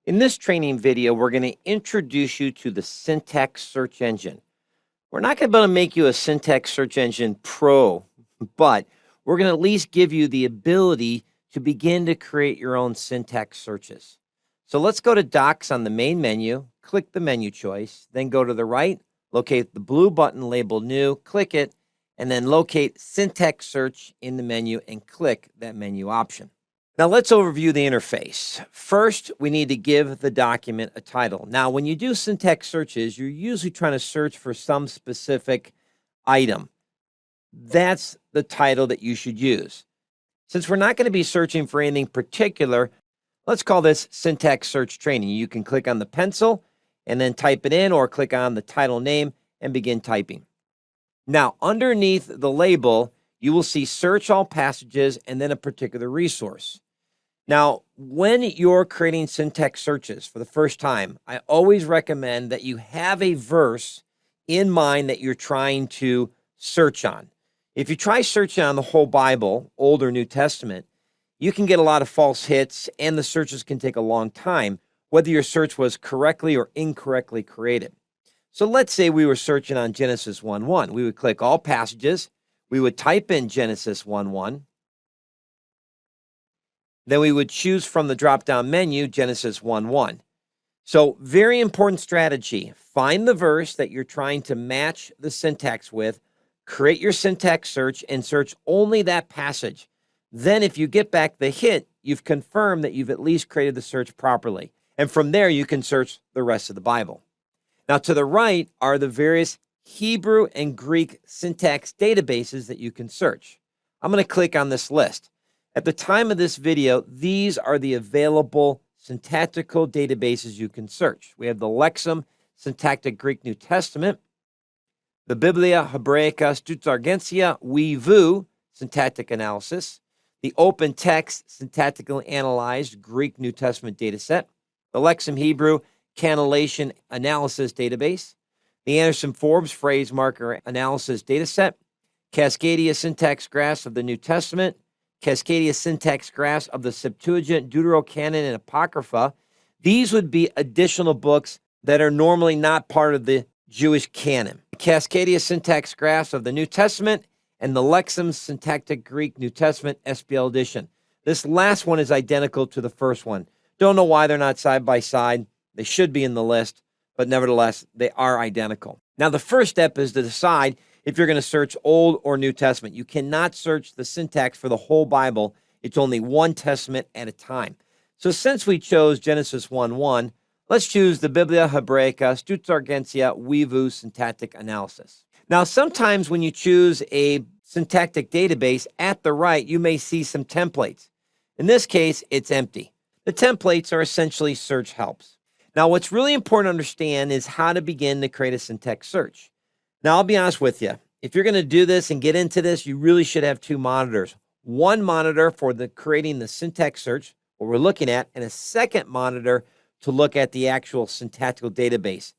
In this training video, we're going to introduce you to the syntax search engine. We're not going to be able to make you a syntax search engine pro, but we're going to at least give you the ability to begin to create your own syntax searches. So let's go to Docs on the main menu, click the menu choice, then go to the right, locate the blue button labeled New, click it, and then locate Syntax Search in the menu and click that menu option. Now let's overview the interface. First, we need to give the document a title. Now, when you do syntax searches, you're usually trying to search for some specific item. That's the title that you should use. Since we're not going to be searching for anything particular, let's call this syntax search training. You can click on the pencil and then type it in, or click on the title name and begin typing. Now, underneath the label, you will see search all passages and then a particular resource. Now, when you're creating syntax searches for the first time, I always recommend that you have a verse in mind that you're trying to search on. If you try searching on the whole Bible, Old or New Testament, you can get a lot of false hits and the searches can take a long time, whether your search was correctly or incorrectly created. So let's say we were searching on Genesis 1:1. We would click all passages. We would type in Genesis 1:1. Then we would choose from the drop-down menu Genesis 1:1. So very important strategy. Find the verse that you're trying to match the syntax with, create your syntax search, and search only that passage. Then if you get back the hit, you've confirmed that you've at least created the search properly. And from there, you can search the rest of the Bible. Now, to the right are the various Hebrew and Greek syntax databases that you can search. I'm going to click on this list. At the time of this video, these are the available syntactical databases you can search. We have the Lexham Syntactic Greek New Testament, the Biblia Hebraica Stuttgartensia WeVu Syntactic Analysis, the Open Text Syntactically Analyzed Greek New Testament Dataset, the Lexham Hebrew Cannellation Analysis Database, the Anderson Forbes Phrase Marker Analysis Dataset, Cascadia Syntax Graphs of the New Testament, Cascadia Syntax Graphs of the Septuagint, Deuterocanon, and Apocrypha. These would be additional books that are normally not part of the Jewish canon. Cascadia Syntax Graphs of the New Testament and the Lexham Syntactic Greek New Testament SPL edition. This last one is identical to the first one. Don't know why they're not side by side. They should be in the list, but nevertheless, they are identical. Now, the first step is to decide if you're going to search Old or New Testament. You cannot search the syntax for the whole Bible. It's only one testament at a time. So since we chose Genesis 1:1, let's choose the Biblia Hebraica Stuttgartensia WeVu Syntactic Analysis. Now, sometimes when you choose a syntactic database at the right, you may see some templates. In this case, it's empty. The templates are essentially search helps. Now, what's really important to understand is how to begin to create a syntax search. Now, I'll be honest with you. If you're going to do this and get into this, you really should have two monitors. One monitor for creating the syntax search, what we're looking at, and a second monitor to look at the actual syntactical database.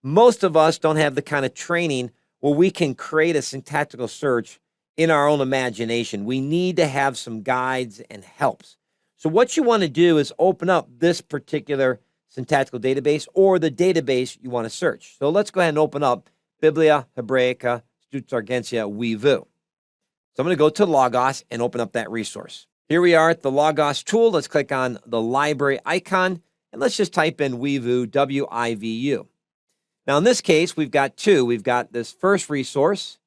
Most of us don't have the kind of training where we can create a syntactical search in our own imagination. We need to have some guides and helps. So what you want to do is open up this particular syntactical database or the database you want to search. So let's go ahead and open up Biblia Hebraica Stuttgartensia WeVu. So I'm going to go to Logos and open up that resource. Here we are at the Logos tool. Let's click on the library icon and let's just type in WeVu, W-I-V-U. Now in this case, we've got two. We've got this first resource.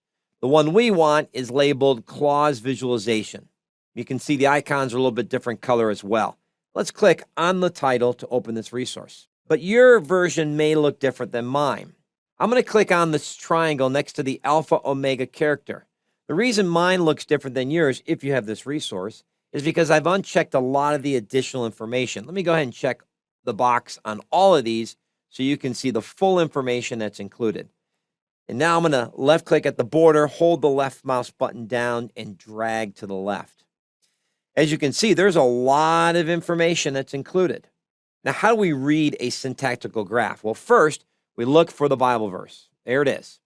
The one we want is labeled Clause Visualization. You can see the icons are a little bit different color as well. Let's click on the title to open this resource. But your version may look different than mine. I'm going to click on this triangle next to the alpha omega character. The reason mine looks different than yours, if you have this resource, is because I've unchecked a lot of the additional information. Let me go ahead and check the box on all of these so you can see the full information that's included. And now I'm going to left click at the border, hold the left mouse button down, and drag to the left. As you can see, there's a lot of information that's included. Now, how do we read a syntactical graph? Well, first, we look for the Bible verse. There it is.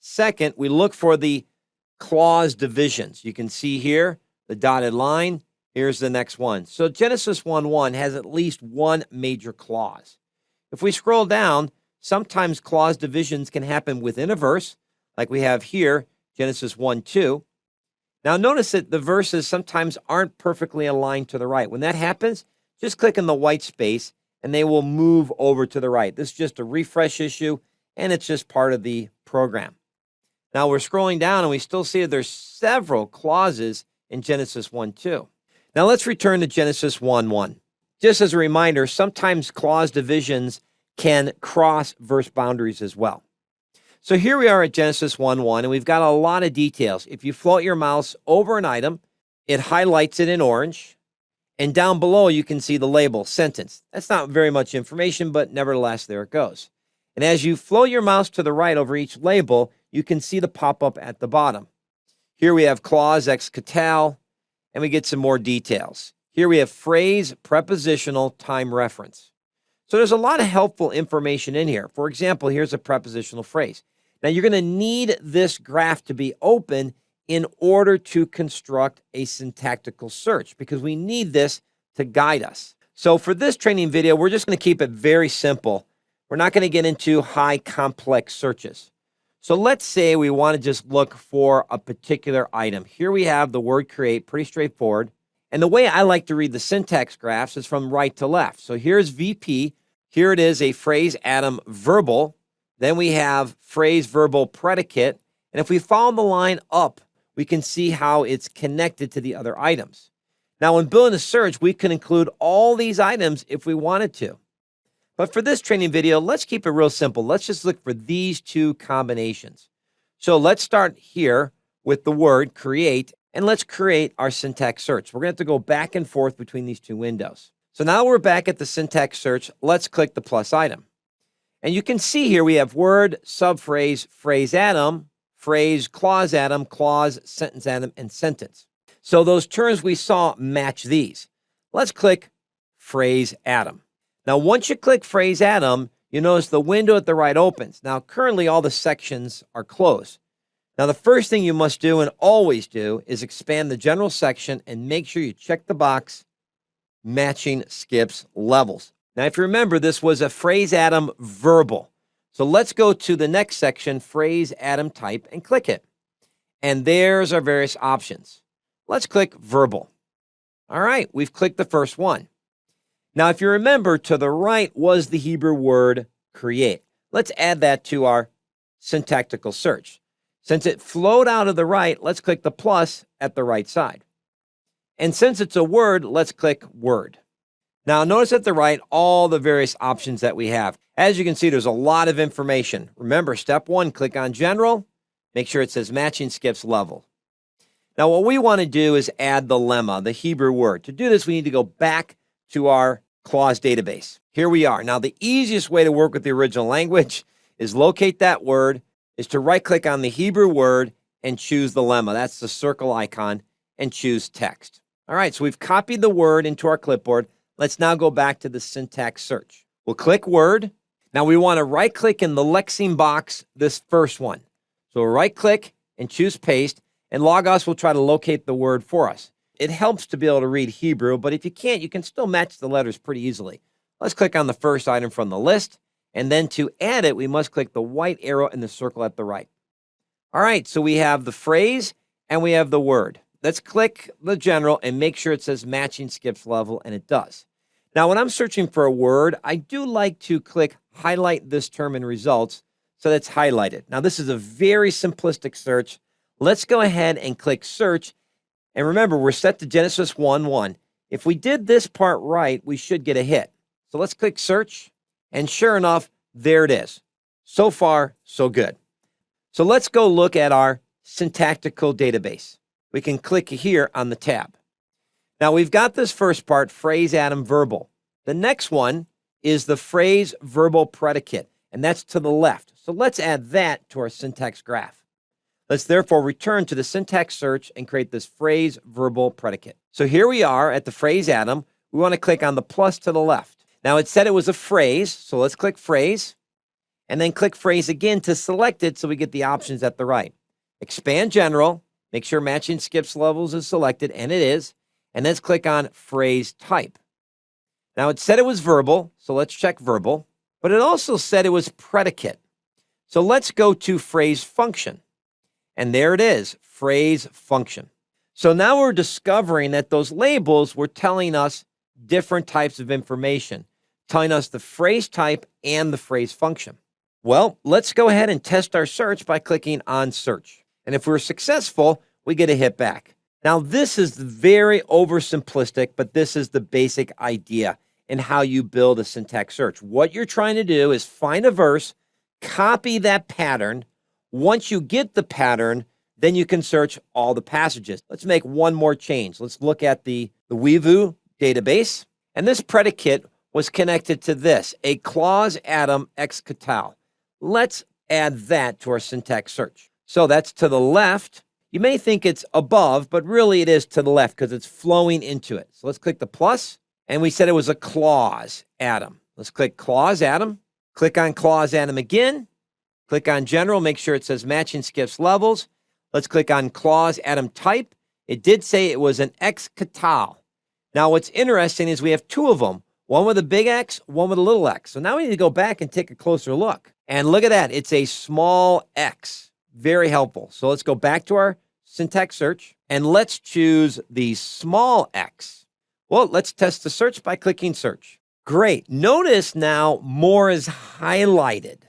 Second, we look for the clause divisions. You can see here the dotted line Here's the next one. So Genesis 1:1 has at least one major clause. If we scroll down, sometimes clause divisions can happen within a verse, like we have here, Genesis 1:2. Now notice that the verses sometimes aren't perfectly aligned to the right. When that happens, just click in the white space and they will move over to the right. This is just a refresh issue, and it's just part of the program. Now we're scrolling down and we still see that there's several clauses in Genesis 1:2. Now let's return to Genesis 1:1. Just as a reminder, sometimes clause divisions can cross verse boundaries as well. So here we are at Genesis 1:1, and we've got a lot of details. If you float your mouse over an item, it highlights it in orange, and down below you can see the label, sentence. That's not very much information, but nevertheless, there it goes. And as you float your mouse to the right over each label, you can see the pop-up at the bottom. Here we have clause, ex-catal, and we get some more details. Here we have phrase, prepositional, time reference. So there's a lot of helpful information in here. For example, here's a prepositional phrase. Now you're going to need this graph to be open in order to construct a syntactical search, because we need this to guide us. So for this training video, we're just going to keep it very simple. We're not going to get into high complex searches. So let's say we want to just look for a particular item. Here we have the word create, pretty straightforward. And the way I like to read the syntax graphs is from right to left. So here's VP. Here it is, a phrase atom verbal. Then we have phrase verbal predicate. And if we follow the line up, we can see how it's connected to the other items. Now, when building a search, we can include all these items if we wanted to. But for this training video, let's keep it real simple. Let's just look for these two combinations. So let's start here with the word create, and let's create our syntax search. We're going to have to go back and forth between these two windows. So now we're back at the syntax search. Let's click the plus item. And you can see here we have word, subphrase, phrase atom, phrase, clause atom, clause, sentence atom, and sentence. So those terms we saw match these. Let's click phrase atom. Now, once you click phrase atom, you notice the window at the right opens. Now, currently all the sections are closed. Now, the first thing you must do and always do is expand the general section and make sure you check the box matching skips levels. Now, if you remember, this was a phrase atom verbal. So let's go to the next section, phrase atom type, and click it. And there's our various options. Let's click verbal. All right, we've clicked the first one. Now, if you remember, to the right was the Hebrew word create. Let's add that to our syntactical search. Since it flowed out of the right, let's click the plus at the right side. And since it's a word, let's click word. Now, notice at the right all the various options that we have. As you can see, there's a lot of information. Remember, step one, click on general. Make sure it says matching skips level. Now, what we want to do is add the lemma, the Hebrew word. To do this, we need to go back to our clause database. Here we are. Now, the easiest way to work with the original language is locate that word, is to right-click on the Hebrew word and choose the lemma. That's the circle icon, and choose text. All right, so we've copied the word into our clipboard. Let's now go back to the syntax search. We'll click word. Now, we want to right-click in the Lexeme box, this first one. So right-click and choose paste, and Logos will try to locate the word for us. It helps to be able to read Hebrew, but if you can't, you can still match the letters pretty easily. Let's click on the first item from the list, and then to add it, we must click the white arrow in the circle at the right. All right, so we have the phrase and we have the word. Let's click the general and make sure it says matching skips level, and it does. Now, when I'm searching for a word, I do like to click highlight this term in results so that's highlighted. Now, this is a very simplistic search. Let's go ahead and click search. And remember, we're set to Genesis 1:1. If we did this part right, we should get a hit. So let's click search. And sure enough, there it is. So far, so good. So let's go look at our syntactical database. We can click here on the tab. Now, we've got this first part, phrase atom verbal. The next one is the phrase verbal predicate, and that's to the left. So let's add that to our syntax graph. Let's therefore return to the syntax search and create this phrase verbal predicate. So here we are at the phrase atom. We want to click on the plus to the left. Now, it said it was a phrase, so let's click phrase, and then click phrase again to select it so we get the options at the right. Expand general, make sure matching skips levels is selected, and it is, and let's click on phrase type. Now, it said it was verbal, so let's check verbal, but it also said it was predicate. So let's go to phrase function. And there it is, phrase function. So now we're discovering that those labels were telling us different types of information, telling us the phrase type and the phrase function. Well, let's go ahead and test our search by clicking on search. And if we're successful, we get a hit back. Now, this is very oversimplistic, but this is the basic idea in how you build a syntax search. What you're trying to do is find a verse, copy that pattern. Once you get the pattern, then you can search all the passages. Let's make one more change. Let's look at the Weavoo database. And this predicate was connected to this, a clause atom excatal. Let's add that to our syntax search. So that's to the left. You may think it's above, but really it is to the left because it's flowing into it. So let's click the plus, and we said it was a clause atom. Let's click clause atom. Click on clause atom again. Click on general, make sure it says matching skips levels. Let's click on clause atom type. It did say it was an excatal. Now what's interesting is we have two of them, one with a big X, one with a little x. So now we need to go back and take a closer look. And look at that, it's a small x. Very helpful. So let's go back to our syntax search and let's choose the small x. Well, let's test the search by clicking search. Great. Notice now more is highlighted.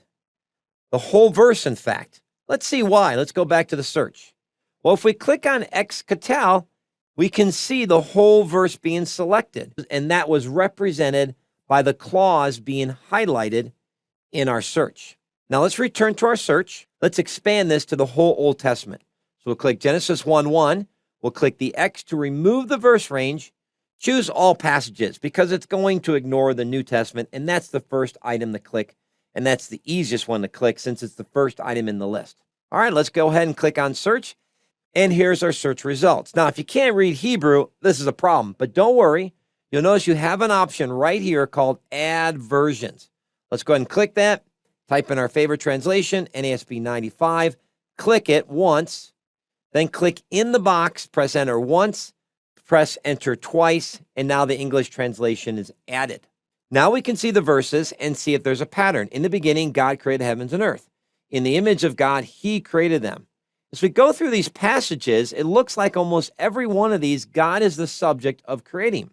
The whole verse, in fact. Let's see why. Let's go back to the search. Well, if we click on excatal, we can see the whole verse being selected, and that was represented by the clause being highlighted in our search. Now let's return to our search. Let's expand this to the whole Old Testament. So we'll click Genesis 1:1. We'll click the X to remove the verse range. Choose all passages because it's going to ignore the New Testament, and that's the first item to click, and that's the easiest one to click since it's the first item in the list. All right, let's go ahead and click on search, and here's our search results. Now, if you can't read Hebrew, this is a problem, but don't worry. You'll notice you have an option right here called Add Versions. Let's go ahead and click that. Type in our favorite translation, NASB 95. Click it once. Then click in the box, press enter once, press enter twice, and now the English translation is added. Now we can see the verses and see if there's a pattern. In the beginning, God created heavens and earth. In the image of God, he created them. As we go through these passages, it looks like almost every one of these, God is the subject of creating.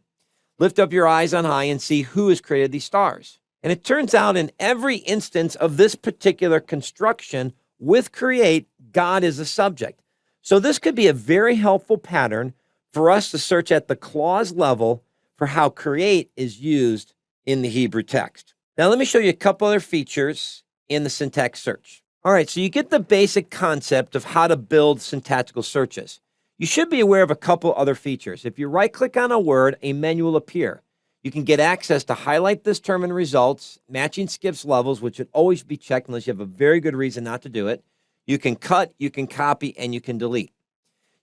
Lift up your eyes on high and see who has created these stars. And it turns out in every instance of this particular construction with create, God is the subject. So this could be a very helpful pattern for us to search at the clause level for how create is used in the Hebrew text. Now let me show you a couple other features in the syntax search. All right, so you get the basic concept of how to build syntactical searches. You should be aware of a couple other features. If you right-click on a word, a menu will appear. You can get access to highlight this term in results, matching skips levels, which should always be checked unless you have a very good reason not to do it. You can cut, you can copy, and you can delete.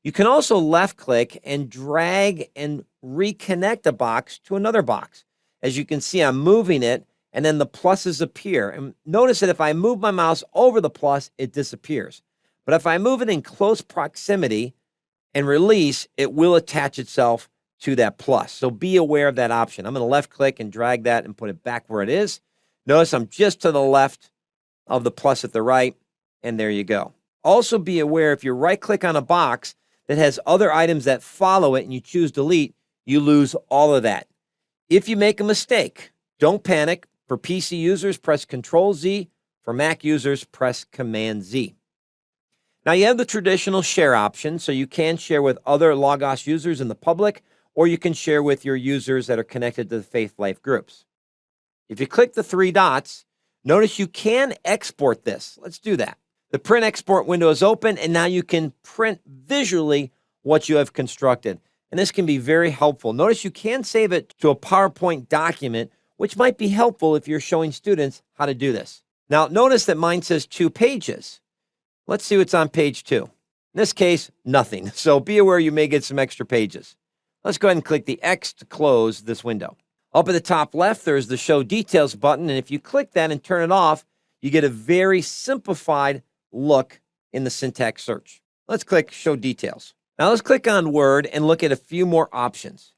You can also left-click and drag and reconnect a box to another box. As you can see, I'm moving it, and then the pluses appear. And notice that if I move my mouse over the plus, it disappears. But if I move it in close proximity and release, it will attach itself to that plus. So be aware of that option. I'm going to left click and drag that and put it back where it is. Notice I'm just to the left of the plus at the right, and there you go. Also be aware if you right click on a box that has other items that follow it and you choose delete, you lose all of that. If you make a mistake, don't panic. For PC users, press Control-Z. For Mac users, press Command-Z. Now you have the traditional share option, so you can share with other Logos users in the public, or you can share with your users that are connected to the Faith Life groups. If you click the three dots, notice you can export this. Let's do that. The print export window is open, and now you can print visually what you have constructed. And this can be very helpful. Notice you can save it to a PowerPoint document, which might be helpful if you're showing students how to do this. Now, notice that mine says 2 pages. Let's see what's on page 2. In this case, nothing. So be aware you may get some extra pages. Let's go ahead and click the X to close this window. Up at the top left, there's the Show Details button, and if you click that and turn it off, you get a very simplified look in the syntax search. Let's click Show Details. Now let's click on Word and look at a few more options.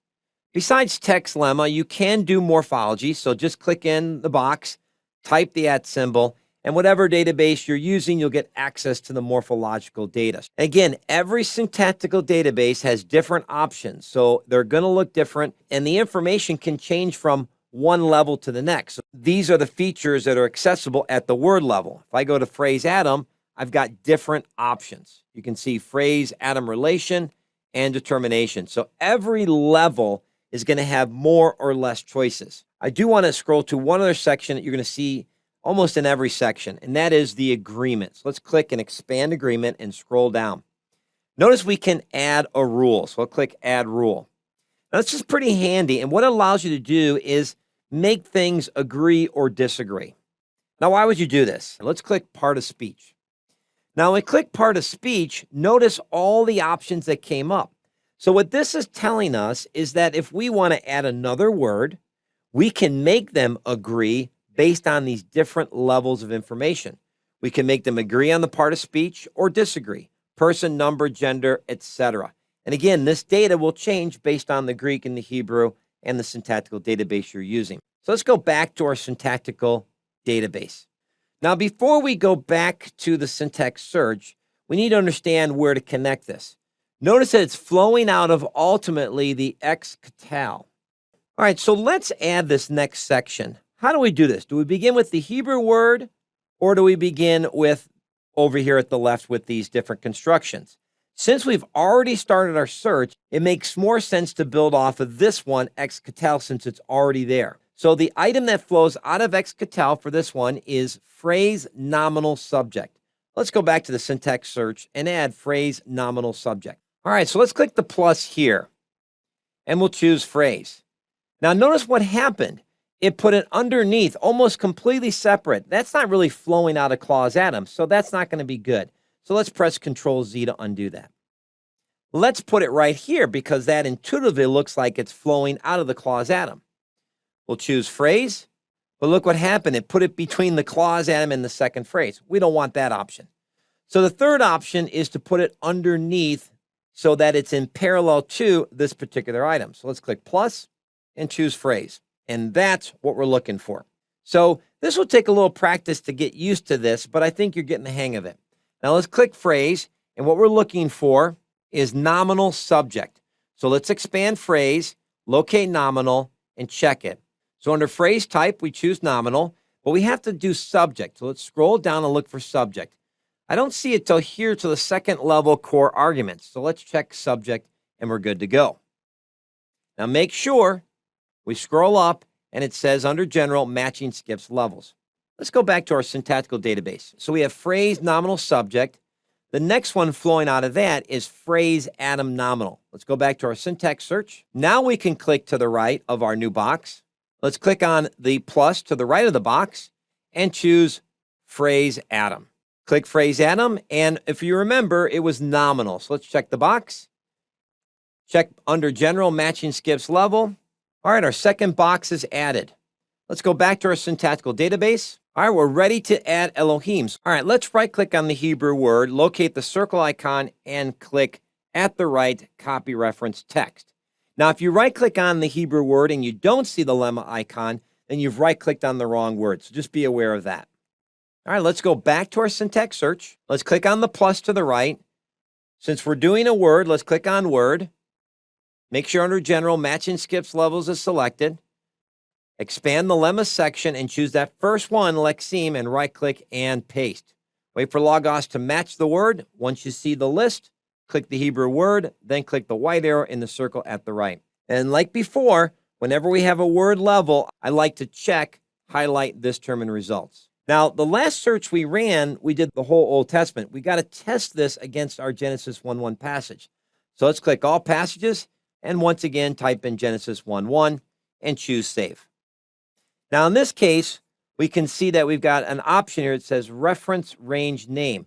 Besides text lemma, you can do morphology. So just click in the box, type the @ symbol, and whatever database you're using, you'll get access to the morphological data. Again, every syntactical database has different options, so they're going to look different, and the information can change from one level to the next. So these are the features that are accessible at the word level. If I go to phrase atom, I've got different options. You can see phrase, atom relation, and determination. So every level is going to have more or less choices. I do want to scroll to one other section that you're going to see almost in every section, and that is the agreement. So let's click and expand agreement and scroll down. Notice we can add a rule. So I'll click add rule. Now, this is pretty handy, and what it allows you to do is make things agree or disagree. Now, why would you do this? Let's click part of speech. Now, when we click part of speech, notice all the options that came up. So what this is telling us is that if we want to add another word, we can make them agree based on these different levels of information. We can make them agree on the part of speech or disagree, person, number, gender, etc. And again, this data will change based on the Greek and the Hebrew and the syntactical database you're using. So let's go back to our syntactical database. Now, before we go back to the syntax search, we need to understand where to connect this. Notice that it's flowing out of ultimately the ex-catal. All right, so let's add this next section. How do we do this? Do we begin with the Hebrew word, or do we begin with over here at the left with these different constructions? Since we've already started our search, it makes more sense to build off of this one, ex-catal, since it's already there. So the item that flows out of ex-catal for this one is phrase nominal subject. Let's go back to the syntax search and add phrase nominal subject. All right, so let's click the plus here, and we'll choose phrase. Now notice what happened. It put it underneath, almost completely separate. That's not really flowing out of clause atom, so that's not going to be good. So let's press Control-Z to undo that. Let's put it right here because that intuitively looks like it's flowing out of the clause atom. We'll choose phrase, but look what happened. It put it between the clause atom and the second phrase. We don't want that option. So the third option is to put it underneath so that it's in parallel to this particular item. So let's click plus and choose phrase. And that's what we're looking for. So this will take a little practice to get used to this, but I think you're getting the hang of it. Now let's click phrase, and what we're looking for is nominal subject. So let's expand phrase, locate nominal, and check it. So under phrase type, we choose nominal, but we have to do subject. So let's scroll down and look for subject. I don't see it till here to the second level core arguments. So let's check subject, and we're good to go. Now make sure we scroll up, and it says under general, matching skips levels. Let's go back to our syntactical database. So we have phrase nominal subject. The next one flowing out of that is phrase atom nominal. Let's go back to our syntax search. Now we can click to the right of our new box. Let's click on the plus to the right of the box and choose phrase atom. Click phrase atom, and if you remember, it was nominal. So let's check the box. Check under general, matching skips level. All right, our second box is added. Let's go back to our syntactical database. All right, we're ready to add Elohims. All right, let's right-click on the Hebrew word, locate the circle icon, and click at the right, copy reference text. Now, if you right-click on the Hebrew word and you don't see the lemma icon, then you've right-clicked on the wrong word, so just be aware of that. All right, let's go back to our syntax search. Let's click on the plus to the right. Since we're doing a word, let's click on word. Make sure under general, matching skips levels is selected. Expand the lemma section and choose that first one, lexeme, and right-click and paste. Wait for Logos to match the word. Once you see the list, click the Hebrew word, then click the white arrow in the circle at the right. And like before, whenever we have a word level, I like to check, highlight this term in results. Now, the last search we ran, we did the whole Old Testament. We got to test this against our Genesis 1:1 passage. So let's click all passages, and once again, type in Genesis 1:1 and choose save. Now, in this case, we can see that we've got an option here. It says reference range name.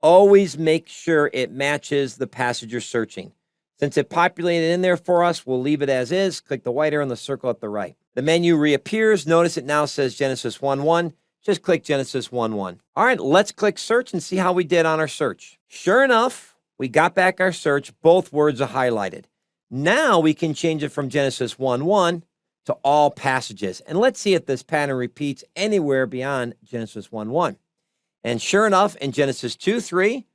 Always make sure it matches the passage you're searching. Since it populated in there for us, we'll leave it as is. Click the white arrow in the circle at the right. The menu reappears. Notice it now says Genesis 1:1. Just click Genesis 1:1. All right, let's click search and see how we did on our search. Sure enough, We got back our search. Both words are highlighted. Now we can change it from Genesis 1:1 to all passages. And let's see if this pattern repeats anywhere beyond Genesis 1:1. And sure enough, in Genesis 2:3,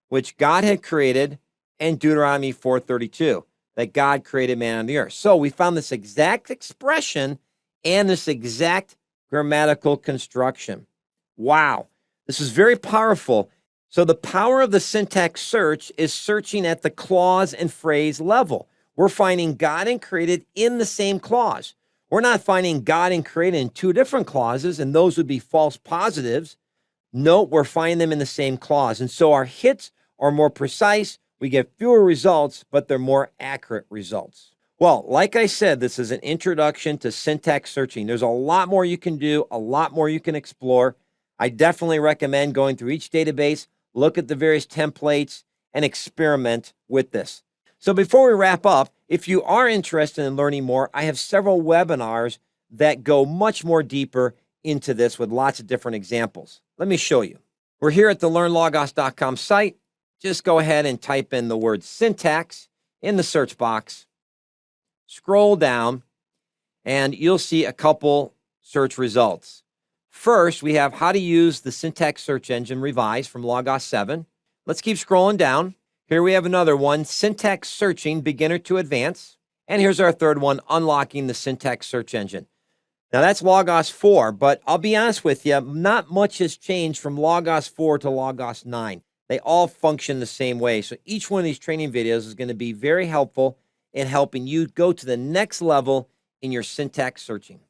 which God had created, and Deuteronomy 4:32, that God created man on the earth. So we found this exact expression and this exact grammatical construction. Wow, this is very powerful. So the power of the syntax search is searching at the clause and phrase level. We're finding God and created in the same clause. We're not finding God and created in two different clauses, and those would be false positives. No, we're finding them in the same clause. And so our hits are more precise. We get fewer results, but they're more accurate results. Well, like I said, this is an introduction to syntax searching. There's a lot more you can do, a lot more you can explore. I definitely recommend going through each database, look at the various templates, and experiment with this. So before we wrap up, if you are interested in learning more, I have several webinars that go much more deeper into this with lots of different examples. Let me show you. We're here at the LearnLogos.com site. Just go ahead and type in the word syntax in the search box. Scroll down, and you'll see a couple search results. First, we have how to use the syntax search engine revised from Logos 7. Let's keep scrolling down. Here we have another one, syntax searching, beginner to advanced. And here's our third one, unlocking the syntax search engine. Now that's Logos 4, but I'll be honest with you, not much has changed from Logos 4 to Logos 9. They all function the same way. So each one of these training videos is going to be very helpful in helping you go to the next level in your syntax searching.